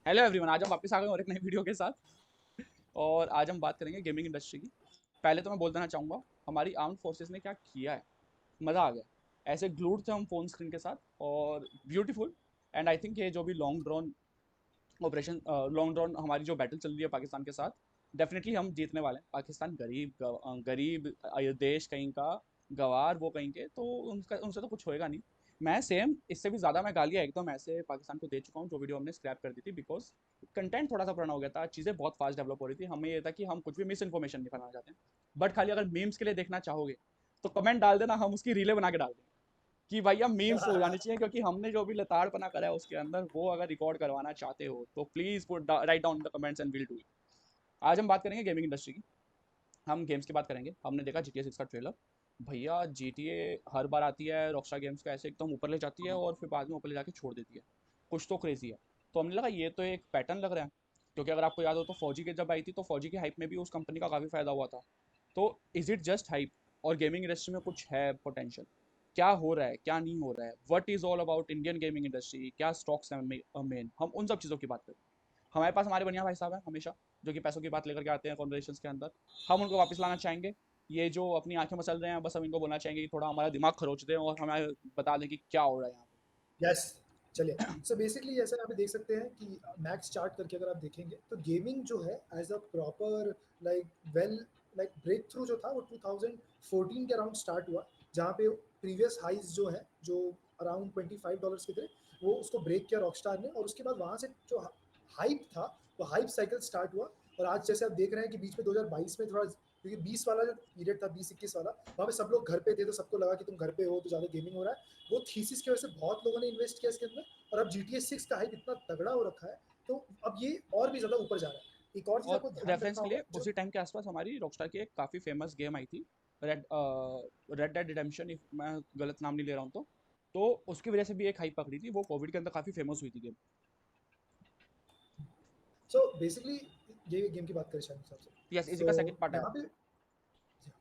Hello everyone, आज हम वापस आ गए और एक नई वीडियो के साथ। और आज हम बात करेंगे गेमिंग इंडस्ट्री की। पहले तो मैं बोल देना चाहूँगा, हमारी आर्म फोर्सेस ने क्या किया है, मज़ा आ गया। ऐसे ग्लूड थे हम फ़ोन स्क्रीन के साथ, और ब्यूटीफुल। एंड आई थिंक ये जो भी long drawn operation, long drawn हमारी जो बैटल चल रही है पाकिस्तान के साथ, डेफिनेटली हम जीतने वाले हैं। पाकिस्तान गरीब गरीब देश कहीं का, गवार वो कहीं के, तो उनका उनसे तो कुछ होएगा नहीं। मैं सेम इससे भी ज़्यादा मैं गालियाँ एकदम ऐसे पाकिस्तान को दे चुका हूँ, जो वीडियो हमने स्क्रैप कर दी थी, बिकॉज कंटेंट थोड़ा सा पुराना हो गया था, चीज़ें बहुत फास्ट डेवलप हो रही थी। हमें ये था कि हम कुछ भी मिस इन्फॉर्मेशन नहीं फैलाना चाहते हैं। बट खाली अगर मीम्स के लिए देखना चाहोगे तो कमेंट डाल देना, हम उसकी रीले बना के डाल देंगे कि भैया मीम्स हो जानी चाहिए, क्योंकि हमने जो भी लताड़पना करा है उसके अंदर, वो अगर रिकॉर्ड करवाना चाहते हो तो please put write down in the comments and will do it. आज हम बात करेंगे गेमिंग इंडस्ट्री की। हम गेम्स की बात करेंगे। हमने देखा GTA 6 का ट्रेलर। भैया GTA हर बार आती है, रॉकस्टार गेम्स का ऐसे एकदम ऊपर ले जाती है और फिर बाद में ऊपर ले जाके छोड़ देती है। कुछ तो क्रेजी है। तो हमने लगा ये तो एक पैटर्न लग रहा है, क्योंकि अगर आपको याद हो तो फौजी के जब आई थी तो फौजी की हाइप में भी उस कंपनी का काफ़ी फायदा हुआ था। तो इज इट जस्ट हाइप, और गेमिंग इंडस्ट्री में कुछ है पोटेंशियल? क्या हो रहा है, क्या नहीं हो रहा है, what is all about Indian gaming industry, क्या स्टॉक्स हैं मेन, हम उन सब चीज़ों की बात करें। हमारे पास हमारे बढ़िया भाई साहब हैं हमेशा, जो कि पैसों की बात लेकर के आते हैं कॉन्वर्सेशंस के अंदर। हम उनको वापस लाना चाहेंगे। ये जो अपनी आंखें मसल रहे हैं, बस हम इनको बोलना चाहेंगे कि थोड़ा हमारा दिमाग खरोच दें और हमें बता दें कि क्या हो रहा है यहाँ यस। चलिए, सो बेसिकली जैसे आप देख सकते हैं कि मैक्स चार्ट करके अगर आप देखेंगे तो गेमिंग जो है as a proper like well like breakthrough जो था वो 2014 के अराउंड स्टार्ट हुआ, जहाँ पे प्रीवियस हाइज जो है जो अराउंड $25 के थे वो उसको ब्रेक किया रॉकस्टार ने, और उसके बाद वहाँ से जो हाइप था वो हाइप साइकिल स्टार्ट हुआ। और आज जैसे आप देख रहे हैं कि बीच में 2022 में थोड़ा, क्योंकि 20 वाला जो पीरियड था 20-21 वाला, वहाँ पे सब लोग घर पे थे तो सबको लगा कि तुम घर पे हो तो ज़्यादा गेमिंग हो रहा है। वो थीसिस की वजह से बहुत लोगों ने इन्वेस्ट किया इसके अंदर, और अब GTA 6 का हाइप इतना तगड़ा हो रखा है तो अब ये और भी ज़्यादा ऊपर जा रहा है। एक और चीज़ पर। आपको और ध्यान रेफरेंस रखना के होगा लिए जो उसी टाइम के आसपास हमारी रॉकस्टार की एक काफ़ी फेमस गेम आई थी, red red dead redemption, if मैं गलत नाम नहीं ले रहा हूँ तो उसकी वजह से भी एक हाइप पकड़ी थी, वो कोविड के अंदर काफ़ी फेमस हुई थी गेम। सो बेसिकली ये गेम की बात करें शायद हिसाब से। यस, इसी सो का सेकंड पार्ट है यहाँ वो। पे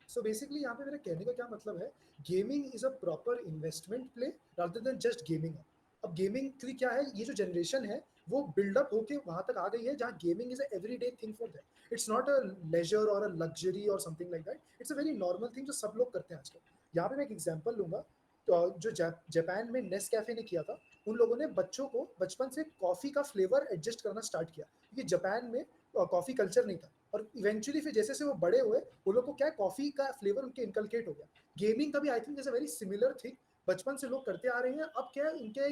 सो बेसिकली यहाँ पे मेरे कहने का क्या मतलब है, gaming is a proper investment play rather than just gaming. अब गेमिंग क्योंकि क्या है, ये जो जनरेशन है वो बिल्डअप होके वहां तक आ गई है जहाँ gaming is a everyday thing for them. It's not a leisure और अ लग्जरी और something like that, it's a very normal thing जो सब लोग करते हैं आजकल। यहाँ पे मैं एक एग्जांपल लूंगा। तो जो जापान में नेस कैफे ने किया था, उन लोगों ने बच्चों को बचपन से कॉफी का फ्लेवर एडजस्ट करना स्टार्ट किया, क्योंकि जापान में कॉफी कल्चर नहीं था। और इवेंचुअली फिर जैसे जैसे वो बड़े हुए, वो लोग को क्या कॉफी का फ्लेवर उनके इनकलकेट हो गया। गेमिंग का भी आई थिंक जैसे वेरी सिमिलर थिंग बचपन से लोग करते आ रहे हैं। अब क्या है, उनके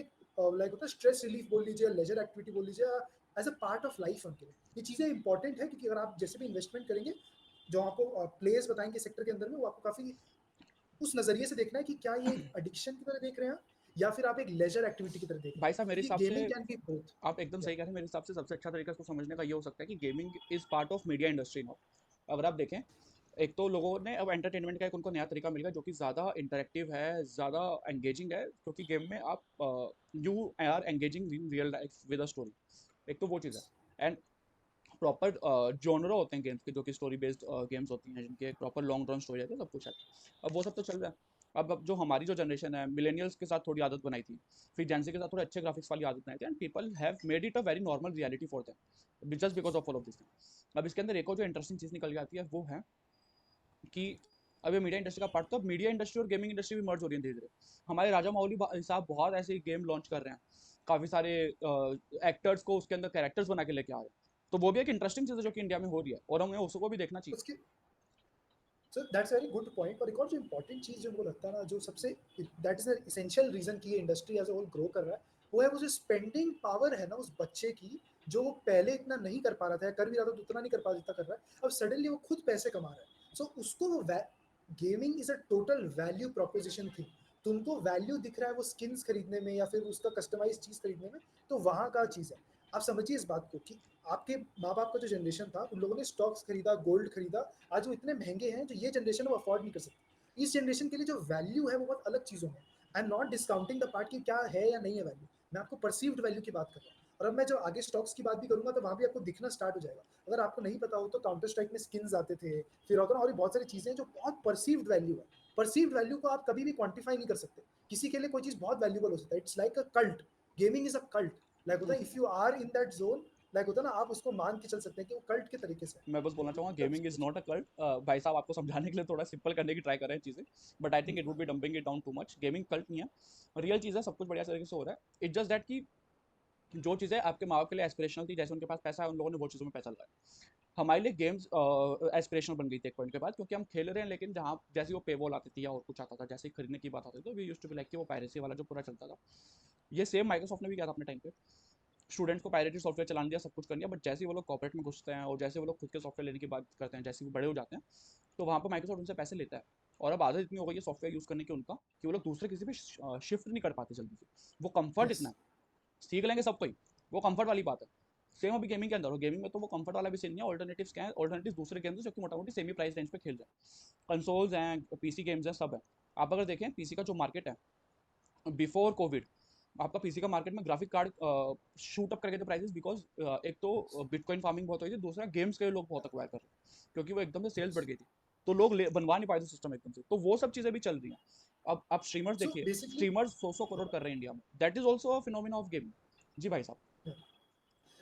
लाइक होता है स्ट्रेस रिलीफ बोल लीजिए, लेजर एक्टिविटी बोल लीजिए, as a part of life उनके लिए ये चीज़ें इंपॉर्टेंट है। क्योंकि अगर आप जैसे भी इन्वेस्टमेंट करेंगे, जो आपको प्लेयर्स बताएंगे सेक्टर के अंदर में, वो आपको काफी उस नजरिए से देखना है कि क्या ये एक एडिक्शन की तरह देख रहे हैं या फिर आप एक लेजर एक्टिविटी की तरह देख रहे भाई हैं, साहब मेरे क्योंकि हिसाब से गेमिंग कैन बी बोथ। आप एकदम सही कह रहे हैं। मेरे हिसाब से सबसे अच्छा तरीका इसको समझने का ये हो सकता है कि gaming is part of media industry now. अगर आप देखें, एक तो लोगों ने अब एंटरटेनमेंट का एक उनको नया तरीका मिल गया, जो कि ज़्यादा इंटरेक्टिव है, ज़्यादा एंगेजिंग है, क्योंकि गेम में आप you are engaging in real life with a story. एक तो वो चीज़ है। एंड प्रॉपर जॉनरा होते हैं गेम्स के, जो कि स्टोरी बेस्ड गेम्स होती हैं, जिनके प्रॉपर लॉन्ग रन स्टोरी रहती है, सब कुछ है। अब वो सब तो चल रहा है। अब जो हमारी जो जनरेशन है, मिलेनियल्स के साथ थोड़ी आदत बनाई थी, फिर जेंसी के साथ थोड़े अच्छे ग्राफिक्स वाली आदत बनाई थी, and people have made it a very normal reality for them, just because of all of this thing. अब इसके अंदर एक और जो इंटरेस्टिंग चीज़ निकल के आती है वो है कि अब ये मीडिया इंडस्ट्री का पार्ट, तो अब मीडिया इंडस्ट्री और गेमिंग इंडस्ट्री भी मर्ज हो रही है धीरे धीरे। हमारे राजा मौली साहब बहुत ऐसे गेम लॉन्च कर रहे हैं, काफ़ी सारे एक्टर्स को उसके अंदर कैरेक्टर्स बना के लेके आ रहे हैं। तो वो भी एक इंटरेस्टिंग चीज़ है जो कि इंडिया में हो रही है, और हमें उसको भी देखना चाहिए। उसके so that's very good point. और एक और जो इंपॉर्टेंट चीज़ जो मुझे लगता है ना, जो सबसे दैट इज एसेंशियल रीजन कि ये industry as a whole grow कर रहा है, वो है वो जो स्पेंडिंग पावर है ना उस बच्चे की, जो वो पहले इतना नहीं कर पा रहा था या कर भी रहा था तो उतना नहीं कर पा जितना कर रहा है, अब सडनली वो खुद पैसे कमा रहा है। सो उसको वो gaming is a total value proposition थी। तुमको वैल्यू दिख रहा है वो स्किन्स खरीदने में या फिर उसका कस्टमाइज चीज खरीदने में, तो वहां का चीज है। आप समझिए इस बात को कि आपके माँ बाप का जो जनरेशन था, उन लोगों ने स्टॉक्स खरीदा, गोल्ड खरीदा, आज वो इतने महंगे हैं जो ये जनरेशन वो अफोर्ड नहीं कर सकती। इस जनरेशन के लिए जो वैल्यू है वो बहुत अलग चीज़ों में। I am not discounting the part कि क्या है या नहीं है वैल्यू, मैं आपको परसीव्ड वैल्यू की बात कर रहा हूँ। और अब मैं जो आगे स्टॉक्स की बात भी करूंगा तो वहां भी आपको दिखना स्टार्ट हो जाएगा। अगर आपको नहीं पता हो तो काउंटर स्ट्राइक में स्किन्स आते थे, फिर होता और भी बहुत सारी चीजें जो बहुत परसीव्ड वैल्यू है। परसीव्ड वैल्यू को आप कभी भी क्वांटिफाई नहीं कर सकते। किसी के लिए कोई चीज बहुत वैल्यूबल हो सकता है, it's like a cult. Gaming is a cult. Like होता है, if you are in that zone, like होता है ना, आप उसको मान के चल सकते हैं कि वो कल्ट के तरीके से है। मैं बस बोलना चाहूँगा, gaming is not a cult. भाई साहब आपको समझाने के लिए थोड़ा सिंपल करने की ट्राई कर रहे हैं चीज़ें, but I think it would be dumping it down too much. Gaming cult नहीं है, रियल चीज़ है, सब कुछ बढ़िया तरीके से हो रहा है। इट्स जस्ट दैट कि जो चीज़ें आपके माँ बाप के लिए एस्पिरेशनल थी, जैसे उनके पास पैसा है, उन लोगों ने वो चीज़ों में पैसा लगाया। हमारे लिए गेम्स एस्पिरेशनल बन गई थी एक पॉइंट के बाद, क्योंकि हम खेल रहे हैं, लेकिन जहाँ जैसे वो पे वॉल आती थी या और कुछ आता था, जैसे ही खरीदने की बात आती थी, तो we used to be like कि वो पायरेसी वाला जो पूरा चलता था। ये सेम माइक्रोसॉफ्ट ने भी किया था अपने टाइम पे। स्टूडेंट्स को पायरेटेड सॉफ्टवेयर चलाने दिया, सब कुछ कर लिया, बट जैसे ही वो लोग कॉर्पोरेट में घुसते हैं और जैसे वो लोग खुद के सॉफ्टवेयर लेने की बात करते हैं, जैसे वो बड़े हो जाते हैं, तो वहाँ पर माइक्रोसॉफ्ट उनसे पैसे लेता है। और अब आदत इतनी हो गई है सॉफ्टवेयर यूज़ करने की उनका, कि वो लोग दूसरे किसी पे शिफ्ट नहीं कर पाते जल्दी से। वो कंफर्ट यस। इतना है, सीख लेंगे सब कोई, वो कंफर्ट वाली बात है। सेम अभी गेमिंग के अंदर हो, गेमिंग में तो वो कंफर्ट वाला भी सीन नहीं है। ऑल्टरनेटिव्स क्या है, ऑल्टरनेटिव दूसरे गेम्स हैं जो कि मोटा मोटी सेमी प्राइस रेंज पे खेल जाए। कंसोल्स हैं, पीसी गेम्स हैं, सब है। आप अगर देखें पीसी का जो मार्केट है बिफोर कोविड, आपका पीसी का मार्केट में ग्राफिक कार्ड शूट अप करके थे प्राइसेस, बिकॉज एक तो बिटकॉइन फार्मिंग बहुत हुई थी, दूसरा गेम्स के लोग बहुत अक्वायर कर रहे हैं, क्योंकि वो एकदम से सेल्स यस। बढ़ गई थी। तो लोग बनवा नहीं पाए थे सिस्टम एकदम से, तो वो सब चीज़ें भी चल रही हैं। अब आप स्ट्रीमर्स सो देखिए, बेसिकली स्ट्रीमर्स 100 करोड़ कर रहे हैं इंडिया में, that is also a phenomena of gaming. जी भाई साहब।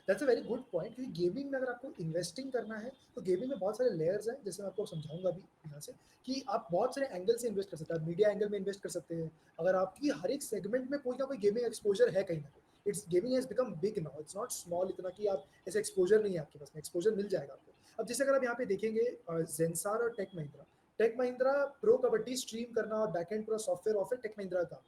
That's a very good point, क्योंकि गेमिंग में अगर आपको इन्वेस्टिंग करना है तो गेमिंग में बहुत सारे लेयर्स हैं, जैसे मैं आपको समझाऊंगा अभी यहाँ से, कि आप बहुत सारे एंगल से इन्वेस्ट कर सकते हैं। आप मीडिया एंगल में इन्वेस्ट कर सकते हैं, अगर आपकी हर एक सेगमेंट में कोई ना कोई गेमिंग एक्सपोजर है कहीं ना कहीं। It's gaming has become big now, it's not small इतना कि आप ऐसे एक्सपोजर नहीं है आपके पास में, एक्सपोजर मिल जाएगा आपको। अब जैसे अगर आप यहाँ पे देखेंगे जेंसार और Tech Mahindra pro kabaddi stream करना और बैकएंड पूरा सॉफ्टवेयर ऑफर टेक महिंद्रा का।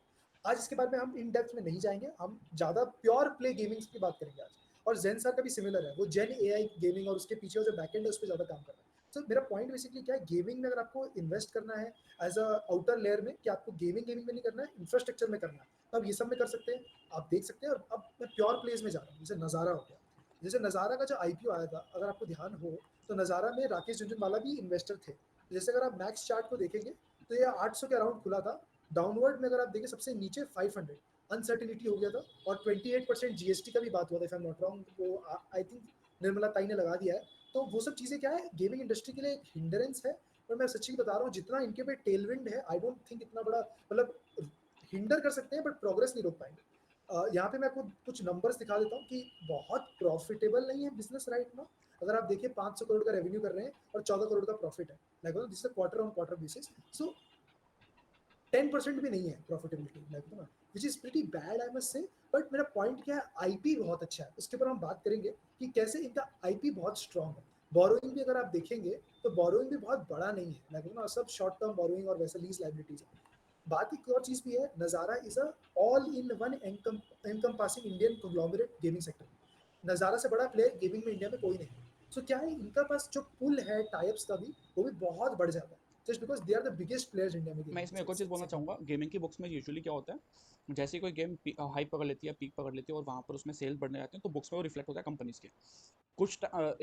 आज इसके बारे में हम इन डेप्थ में नहीं जाएंगे, हम ज़्यादा प्योर प्ले गेमिंग की बात करेंगे आज। और जेन सर का भी सिमिलर है, वो जेन एआई गेमिंग और उसके पीछे जो बैकएंड है उस पर ज़्यादा काम कर रहा है। तो मेरा पॉइंट बेसिकली क्या है, गेमिंग में अगर आपको इन्वेस्ट करना है एज अ आउटर लेयर में, कि आपको गेमिंग गेमिंग में नहीं करना है, इंफ्रास्ट्रक्चर में करना है, तो आप ये सब में कर सकते हैं। आप देख सकते हैं। और अब मैं प्योर प्लेस में जा रहा हूँ, जैसे नज़ारा हो गया। जैसे नज़ारा का जो आईपीओ आया था, अगर आपको ध्यान हो, तो नज़ारा में राकेश झुनझुनवाला भी इन्वेस्टर थे। जैसे अगर आप मैक्स चार्ट को देखेंगे तो ये 800 के अराउंड खुला था। डाउनवर्ड में अगर आप देखें सबसे नीचे 500 अनसर्टिनिटी हो गया था। और 28% जीएसटी का भी बात हुआ था, if I am not wrong, वो आई थिंक निर्मला ताई ने लगा दिया है। तो वो सब चीज़ें क्या है, गेमिंग इंडस्ट्री के लिए एक हिंडरेंस है। और मैं सच्ची बता रहा हूँ, जितना इनके पे टेलविंड है, आई डोंट थिंक इतना बड़ा, मतलब हिंडर कर सकते हैं बट प्रोग्रेस नहीं रोक पाएंगे। यहाँ पे मैं आपको कुछ नंबर्स दिखा देता हूँ कि बहुत प्रॉफिटेबल नहीं है बिजनेस राइट नाउ। अगर आप देखिए 500 करोड़ का रेवेन्यू कर रहे हैं और 14 करोड़ का प्रॉफिट है, like this is quarter on quarter basis. So 10% भी नहीं है प्रॉफिटेबिलिटी, लाइक ना, which is pretty bad I must say. But मेरा पॉइंट क्या है, आईपी बहुत अच्छा है, उसके ऊपर हम बात करेंगे कि कैसे इनका आईपी बहुत स्ट्रांग है। बोरोइंग भी अगर आप देखेंगे तो बोरोइंग भी बहुत बड़ा नहीं है, लाइक ना, सब शॉर्ट टर्म बोरोइंग और वैसे लीज लाइबिलिटीज है। बात एक और चीज भी है, नज़ारा is a all in one encompassing Indian conglomerate gaming sector. नज़ारा से बड़ा प्लेयर गेमिंग में इंडिया में कोई नहीं है। सो क्या है, इनका पास जो पुल है टाइप्स का भी, वो भी बहुत बढ़ जाता है, just because they are the biggest players India में मैं गेमिंग इसमें एक और चीज़ बोलना सेगमेंट चाहूँगा, गेमिंग की बुक्स में यूजुअली क्या होता है, जैसे ही कोई गेम हाइप पकड़ लेती है, पीक पकड़ लेती है और वहाँ पर उसमें सेल बढ़ने जाते हैं, तो बुक्स में वो रिफ्लेक्ट होता है कंपनीज के।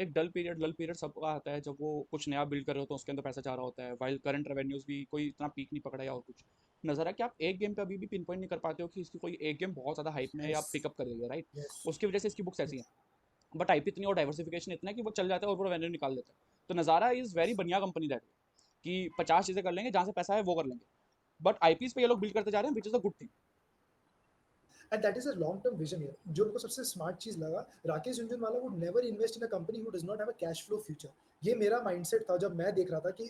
एक डल पीरियड सबका आता है, जब वो कुछ नया बिल्ड कर रहे होते हैं, उसके अंदर पैसा जा रहा होता है, वाइल करंट रेवेन्यूज भी कोई इतना पीक नहीं पकड़ा या और कुछ। नजर है कि आप एक गेम पे अभी भी पिन पॉइंट नहीं कर पाते हो कि इसकी कोई एक गेम बहुत ज़्यादा हाइप में है या यस। पिकअप कर रही है, राइट। यस। उसकी वजह से इसकी बुक्स ऐसी हैं। यस। बट आईपी इतनी और डाइवर्सिफिकेशन इतना है कि वो चल जाता है और पूरा रेवेन्यू निकाल देता है। तो नज़ारा इज़ वेरी बढ़िया कंपनी दैट, कि 50 चीज़ें कर लेंगे, जहाँ से पैसा है वो कर लेंगे, बट आईपीज पे ये लोग बिल्ड करते जा रहे हैं, which is a good thing. And that is a long term vision here, जो उनको सबसे स्मार्ट चीज लगा। Rakesh Jhunjhunwala would never invest in a company who does not have a cash flow future. ये मेरा माइंडसेट था जब मैं देख रहा था कि,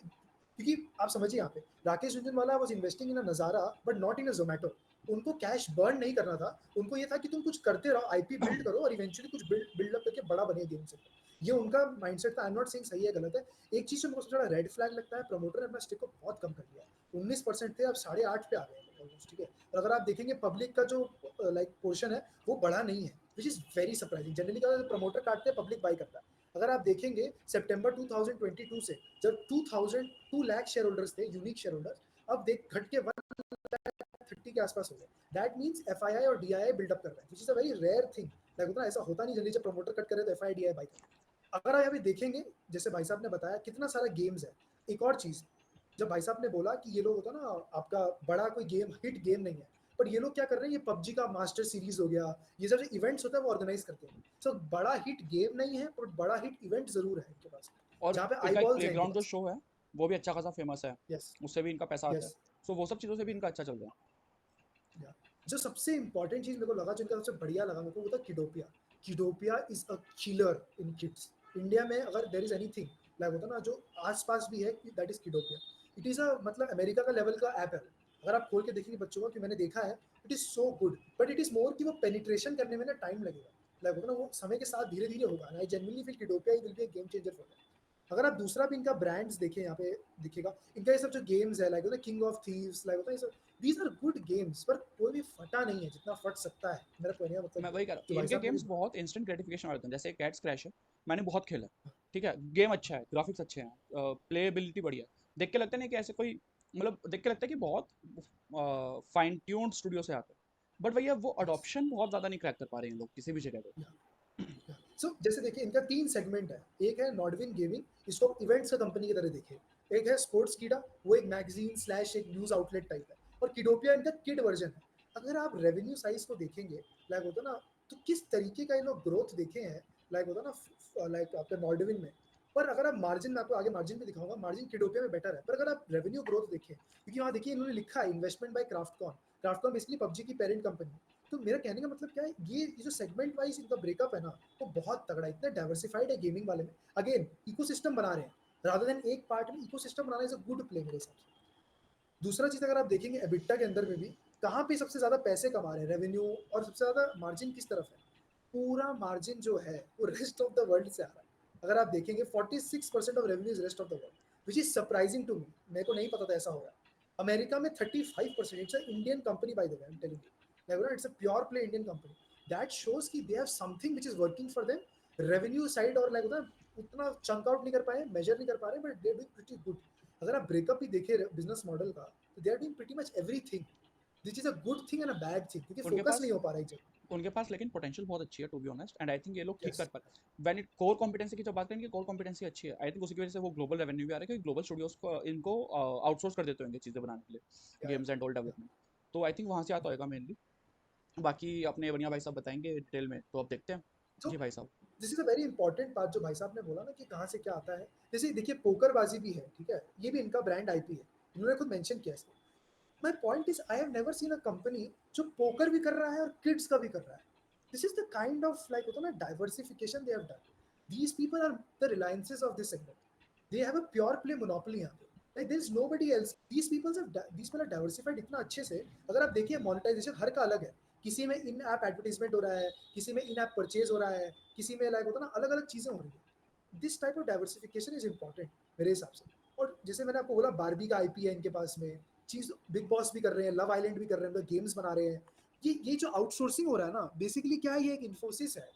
क्योंकि आप समझिए यहाँ पे Rakesh Jhunjhunwala was investing in a Nazara but not in a Zomato. उनको कैश बर्न नहीं करना था, उनको ये था कि तुम कुछ करते रहो, आईपी बिल्ड करो और इवेंचुअली कुछ बिल्डअप करके बड़ा बने गेम से। ये उनका माइंडसेट था। आई एम नॉट सेइंग सही है गलत है। एक चीज जो मुझे सबसे बड़ा रेड फ्लैग लगता है, प्रमोटर ने अपना स्टेक को बहुत कम कर दिया है। 19% थे, अब 8.5 पे आ गए हैं ऑलमोस्ट, ठीक है। और अगर आप देखेंगे पब्लिक का जो लाइक पोर्शन है, वो बढ़ा नहीं है, which is very surprising. Generally क्या होता है, प्रमोटर काटते हैं, पब्लिक बाई करता है। अगर आप देखेंगे सितंबर 2022 से, जब 2 लाख शेयर होल्डर्स थे, यूनिक शेयर होल्डर्स, अब देख घट के 130 के आसपास हो गए। दैट मीन्स एफआईआई और डीआईआई बिल्डअप कर रहे हैं, which is a very rare thing. Like होता है, ऐसा होता नहीं जल्दी, जब प्रमोटर कट करे तो एफआईआई डीआईआई बाई करते हैं। अगर आप अभी देखेंगे, जैसे भाई साहब ने बताया कितना सारा गेम्स है। एक और चीज, जब भाई साहब ने बोला कि ये लोग होता ना, आपका बड़ा कोई गेम हिट गेम नहीं है, पर ये लोग क्या कर रहे हैं, ये पबजी का मास्टर सीरीज हो गया, ये सब जो इवेंट्स होता है वो ऑर्गेनाइज करते हैं। सो बड़ा हिट गेम नहीं है, पर बड़ा हिट इवेंट जरूर है इनके पास, और जहाँ पे आई इनका एक बॉल्स है इनके प्लेग्राउंड जो पास। शो है, वो भी अच्छा खासा फेमस है, यस। उससे भी इनका पैसा आता है। यस। सो वो सब चीज़ों से भी इनका अच्छा चल रहा है। या जो सबसे इंपॉर्टेंट चीज मेरे को लगा, जो इनका सबसे बढ़िया लगा मेरे को, वो था Kidopia. Kidopia is a killer in kids. India में अगर देर इज एनीथिंग लाइक होता ना जो आसपास भी है, that is Kidopia. It is a मतलब अमेरिका का लेवल का ऐप है। अगर आप खोल के देखेंगे बच्चों को, कि मैंने देखा है, it is so good, but it is more कि वो पेनिट्रेशन करने में ना टाइम लगेगा। लाइक होता ना वो समय के साथ धीरे धीरे होगा। I genuinely feel Kidopia will be a game changer for that. अगर आप दूसरा भी इनका ब्रांड्स देखें, यहाँ पे दिखेगा इनका ये सब जो गेम्स है, लाइक होता है किंग ऑफ थीव्स, लाइक होता है ये सब, दीज आर गुड गेम्स, पर कोई भी फटा नहीं है जितना फट सकता है। मेरा कहने का मतलब मैं ये वही कह है, रहा जो हूँ, भाई इनके साहब ने गेम्स भी बहुत इंस्टेंट ग्रेटिफिकेशन वाले होते हैं। जैसे कैट्स क्रैश है, मैंने बहुत खेला, ठीक है, गेम अच्छा है, ग्राफिक्स अच्छे हैं, प्लेएबिलिटी बढ़िया है, देख के लगता नहीं कि ऐसे कोई, मतलब देख के लगता है कि बहुत फाइन ट्यून्ड स्टूडियो से आता है। बट भैया वो यस, अडॉप्शन बहुत ज़्यादा नहीं क्रैक कर पा रहे हैं लोग किसी भी जगह पे। सो जैसे देखिए इनका 3 सेगमेंट है। एक है नॉर्डविन गेमिंग, इसको इवेंट्स का कंपनी की तरह देखिए। एक है स्पोर्ट्स कीडा, वो एक मैगज़ीन स्लैश एक न्यूज़ आउटलेट टाइप है। और किडोपिया इनका किड वर्ज़न है। अगर आप रेवेन्यू साइज़ को देखेंगे, लाइक होता है ना, तो किस तरीके का ये लोग ग्रोथ देखे हैं, लाइक होता है ना लाइक आपका नॉर्डविन में। पर अगर आप मार्जिन, मैं आपको आगे मार्जिन भी दिखाऊँगा, मार्जिन किडोपिया में बेटर है। पर अगर आप रेवेन्यू ग्रोथ देखें, क्योंकि वहाँ देखिए इन्होंने लिखा है इन्वेस्टमेंट बाय क्राफ्टकॉन। क्राफ्टकॉन बेसिकली पबजी की पेरेंट कंपनी है। तो मेरा कहने का मतलब क्या है, ये जो सेगमेंट वाइज इनका ब्रेकअप है ना, वो बहुत तगड़ा है, इतना डाइवर्सिफाइड है गेमिंग वाले में। अगेन इकोसिस्टम बना रहे हैं, रादर देन एक पार्ट में ecosystem banana is a good play मेरे हिसाब से। दूसरा चीज अगर आप देखेंगे एबिटा के अंदर में भी, कहाँ पे सबसे ज्यादा पैसे कमा रहे हैं रेवेन्यू, और सबसे ज्यादा मार्जिन किस तरफ है। पूरा मार्जिन जो है वो रेस्ट ऑफ द वर्ल्ड से आ रहा है। अगर आप देखेंगे 46% of revenue is rest of the world, which is surprising to me. मेरे को नहीं पता था ऐसा होगा। अमेरिका में 35%। It's a Indian company by the way, I am telling you, it's a pure play Indian company. That shows कि they have something which is working for them. Revenue side और लाइक होता है उतना chunk out नहीं कर पाए, major नहीं कर पा रहे, but they are doing pretty good. अगर आप ब्रेकअप भी देखे बिजनेस मॉडल का, तो they are doing pretty much everything. This is a good thing and a bad thing, क्योंकि उनके फोकस पास नहीं हो पा रहा है एक जगह। उनके पास लेकिन पोटेंशियल बहुत अच्छी है, to be honest, and I think ये लोग ठीक कर यस, पा रहे हैं। व्हेन इट कोर कॉम्पिटेंसी की जब बात करेंगे, कोर कॉम्पिटेंसी अच्छी है, आई थिंक उसी की वजह से वो ग्लोबल रेवेन्यू भी आ रहा है, क्योंकि ग्लोबल स्टूडियोज को इनको आउटसोर्स कर देते होंगे चीज़ें बनाने के लिए, या गेम्स एंड ऑल डेवलपमेंट। तो आई थिंक वहाँ से आता होगा मेनली। बाकी अपने बढ़िया भाई साहब बताएंगे डिटेल में, तो अब देखते हैं। तो जी भाई साहब। This is a very important बात जो भाई साहब ने बोला ना, कि कहाँ से क्या आता है। जैसे देखिए पोकरबाजी भी है, ठीक है, ये भी इनका ब्रांड आईपी है, इन्होंने खुद मेंशन किया इसको। My point is I have never seen a company जो पोकर भी कर रहा है और किड्स का भी कर रहा है। This is the kind of like होता है ना diversification they have done. These people are the Reliances of this segment. They have a pure play monopoly यहाँ पे। Like there is nobody else. These people are diversified इतना अच्छे से। अगर आप देखिए मोनेटाइजेशन हर का अलग है। किसी में इन ऐप एडवर्टाइजमेंट हो रहा है, किसी में इन ऐप परचेज हो रहा है, किसी में लाइक होता है ना अलग अलग चीजें हो रही है। This type of diversification is important मेरे हिसाब से। और जैसे मैंने आपको बोला बारबी का आईपी है इनके पास में, चीज बिग बॉस भी कर रहे हैं, लव आइलैंड भी कर रहे हैं, गेम्स बना रहे हैं। ये जो आउटसोर्सिंग हो रहा है ना, बेसिकली क्या है, ये एक इन्फोसिस है।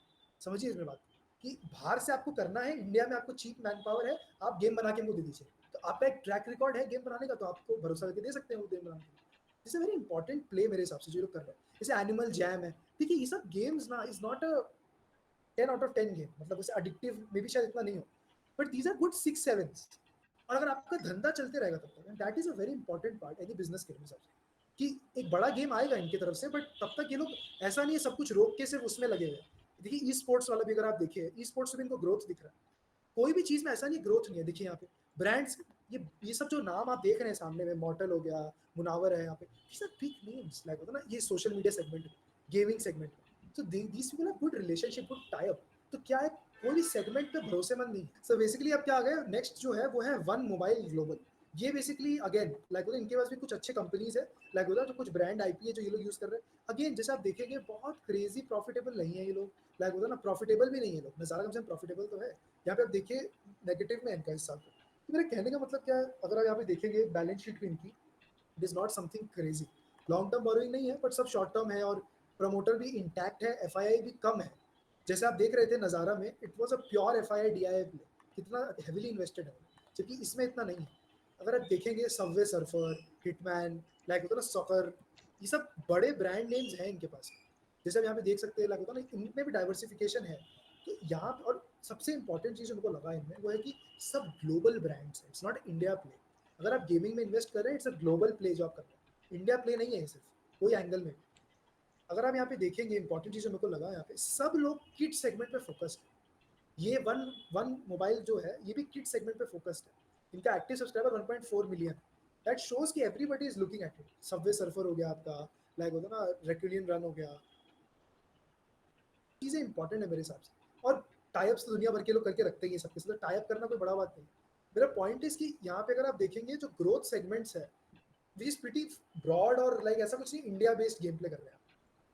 समझिए इसमें बात, कि बाहर से आपको करना है, इंडिया में आपको चीप मैन पावर है, आप गेम बना के हमको दे दीजिए। तो आपका एक ट्रैक रिकॉर्ड है गेम बनाने का, तो आपको भरोसा करके दे सकते हैं वो गेम बनाने के। This is very important play मेरे हिसाब से जो लोग कर रहे हैं। जैसे एनिमल जैम है, देखिए ये सब गेम्स ना is not a 10 out of 10 game, मतलब उसे अडिक्टिव मे भी शायद इतना नहीं हो, बट दीज आर गुड 6-7। और अगर आपका धंधा चलते रहेगा तब तक, that is a very important part any business के हिसाब से, कि एक बड़ा गेम आएगा इनकी तरफ से, बट तब तक ये लोग ऐसा नहीं है सब कुछ रोक के सिर्फ उसमें लगे हुए। देखिए ई स्पोर्ट्स वाला भी अगर आप देखिए, ई स्पोर्ट्स में इनको ग्रोथ दिख रहा है। कोई भी चीज में ऐसा नहीं ग्रोथ नहीं है। देखिए यहाँ पे ब्रांड्स, ये सब जो नाम आप देख रहे हैं सामने में, मॉर्टल हो गया, मुनावर है यहाँ पे, these are big names, like होता है ना ये सोशल मीडिया सेगमेंट में, गेमिंग सेगमेंट में। तो these people have good relationship, good tie up. तो क्या है, कोई भी सेगमेंट पे भरोसेमंद नहीं। सो बेसिकली अब क्या आ गया, नेक्स्ट जो है वो है वन मोबाइल ग्लोबल। ये बेसिकली अगेन लाइक होता है इनके पास भी कुछ अच्छे कंपनीज है, लाइक होता है तो कुछ ब्रांड आईपी है जो ये लोग यूज कर रहे हैं। अगेन जैसे आप देखेंगे बहुत क्रेजी प्रॉफिटेबल नहीं है ये लोग, लाइक होता है ना प्रॉफिटेबल भी नहीं है लोग, नजारा कम से कम प्रॉफिटेबल तो है। यहाँ पे आप देखिए नेगेटिव में इनका इस साल तो मेरे कहने का मतलब क्या है, अगर आप यहाँ पे देखेंगे बैलेंस शीट भी इनकी, it is not something crazy. Long term borrowing नहीं है, बट सब शॉर्ट टर्म है, और प्रमोटर भी इंटैक्ट है, एफआईआई भी कम है। जैसे आप देख रहे थे नज़ारा में, it was a pure FII DII play, कितना हेविली इन्वेस्टेड है, जबकि इसमें इतना नहीं है। अगर आप देखेंगे सबवे सर्फर, हिटमैन, लाइक होता है ना सॉकर, ये सब बड़े ब्रांड नेम्स हैं इनके पास। जैसे आप यहाँ पे देख सकते हैं, लाइक होता है ना इनमें भी डाइवर्सिफिकेशन है। तो यहाँ पे और सबसे इंपॉर्टेंट चीज़ उनको लगा इनमें वो है कि सब ग्लोबल ब्रांड्स हैं, इट्स नॉट इंडिया प्ले। अगर आप गेमिंग में इन्वेस्ट कर रहे हैं, इट्स अ ग्लोबल प्ले जो आप कर रहे हैं, इंडिया प्ले नहीं है ये सिर्फ कोई एंगल में। अगर आप यहाँ पे देखेंगे इंपॉर्टेंट चीज़ मेरे को लगा यहाँ पे, सब लोग किड सेगमेंट पे फोकस्ड है। ये वन वन मोबाइल जो है ये भी किड सेगमेंट पे फोकस्ड है। इनका active subscriber 1.4 million. That shows कि everybody is looking at it. Subway Surfer हो गया आपका, लाइक होता है ना रेक्यूलियन रन हो गया। चीज़ें इंपॉर्टेंट है मेरे हिसाब से। और टाई-अप्स तो दुनिया भर के लोग करके रखते ही हैं सबके साथ, टाई-अप करना कोई बड़ा बात नहीं। मेरा पॉइंट इज़ कि यहाँ पे अगर आप देखेंगे जो ग्रोथ सेगमेंट्स है, व्हिच इज़ प्रीटी ब्रॉड और लाइक ऐसा कुछ नहीं इंडिया बेस्ड गेम प्ले कर रहे हैं।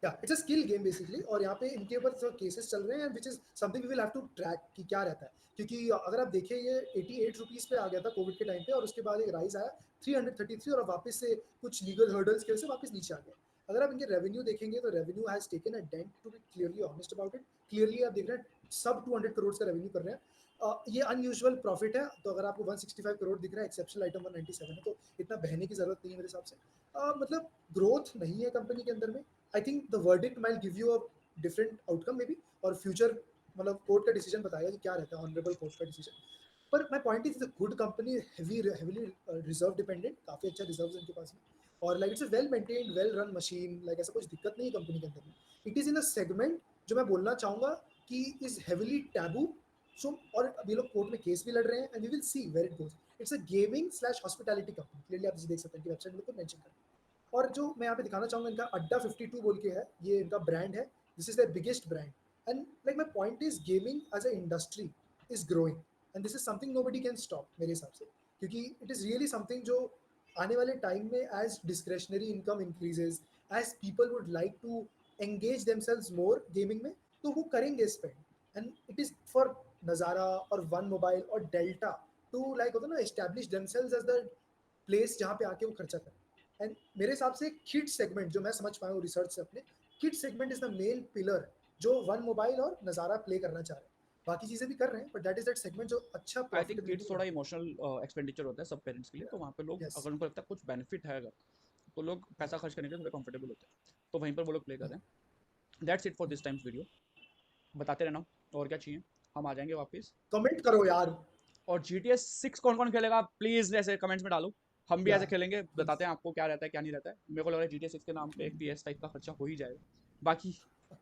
या it's a skill game basically और यहाँ पे इनके ऊपर जो केसेस चल रहे हैं which is something we will have to track कि क्या रहता है। क्योंकि अगर आप देखें ये 88 रुपीज़ पे आ गया था कोविड के टाइम पे और उसके बाद एक राइज आया 333 और अब वापस से कुछ लीगल हर्डल्स की वजह से वापस नीचे आ गया। अगर आप इनके रेवेन्यू देखेंगे तो revenue has taken a dent to be clearly honest about it. Clearly आप देख रहे हैं सब 200 करोड़ का रेवेन्यू कर रहे हैं। ये अनयूजुअल प्रॉफिट है तो अगर आपको 165 करोड़ दिख रहा है, एक्सेप्शनल आइटम 197 है, तो इतना बहने की जरूरत नहीं है मेरे हिसाब से। मतलब ग्रोथ नहीं है कंपनी के अंदर में। I think the verdict mile give you a different outcome may be और फ्यूचर मतलब कोर्ट का डिसीजन बताएगा कि क्या रहता है ऑनरेबल कोर्ट का डिसीजन। पर my point is the good company heavily reserve dependent, काफी अच्छा रिजर्व्स इनके पास में और like it's a well maintained well run machine, like ऐसा कुछ दिक्कत नहीं है कंपनी के अंदर में। It is in a segment जो मैं बोलना चाहूंगा कि इज हेवीली टैबू। सो और अभी लोग कोर्ट में केस भी लड़ रहे हैं and we will see where it goes. It's a gaming slash hospitality company, clearly आप देख सकते हैं कि वेबसाइट में मेंशन कर। और जो मैं यहाँ पे दिखाना चाहूंगा इनका अड्डा 52 बोल के है, ये इनका ब्रांड है, this is the biggest brand. And like my point is gaming as a industry is growing and this is something nobody can stop मेरे हिसाब से। क्योंकि इट इज रियली समथिंग जो आने वाले टाइम में as discretionary income increases, as people would like to engage themselves more gaming में, तो वो करेंगे spend. And it is for Nazara और वन मोबाइल और डेल्टा टू लाइक होता है ना establish themselves as the place जहाँ पे आके वो खर्चा करें। एंड मेरे हिसाब से किड सेगमेंट जो मैं समझ पाया हूँ रिसर्च से अपने, kid segment is the main pillar जो वन मोबाइल और नज़ारा प्ले करना चाह रहे हैं। बाकी चीज़ें भी कर रहे हैं but that is that segment जो अच्छा आई थिंक किड्स प्रॉफिटेबिलिटी थोड़ा बनाता इमोशनल एक्सपेंडिचर होता है सब पेरेंट्स के लिए, तो वहाँ पे लोग है। यस। अगर उनको लगता है कुछ बेनिफिट है अगर, तो लोग पैसा खर्च करने के लिए थोड़े कंफर्टेबल होते हैं, तो वहीं पर वो लोग प्ले कर रहे हैं। That's it for this times video. बताते रहना और क्या चाहिए, हम आ जाएंगे वापस। कमेंट करो यार। और GTA 6 कौन कौन खेलेगा प्लीज ऐसे कमेंट्स में डालो, हम भी या ऐसे खेलेंगे, प्लीज। बताते हैं आपको क्या रहता है क्या नहीं रहता है। मेरे को लग रहा है GTA 6 के नाम पे एक PS5 का खर्चा हो ही जाएगा, बाकी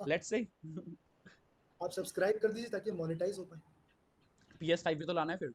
लेट्स से। आप सब्सक्राइब कर दीजिए ताकि मोनेटाइज हो पाए। PS5 भी तो लाना है फिर।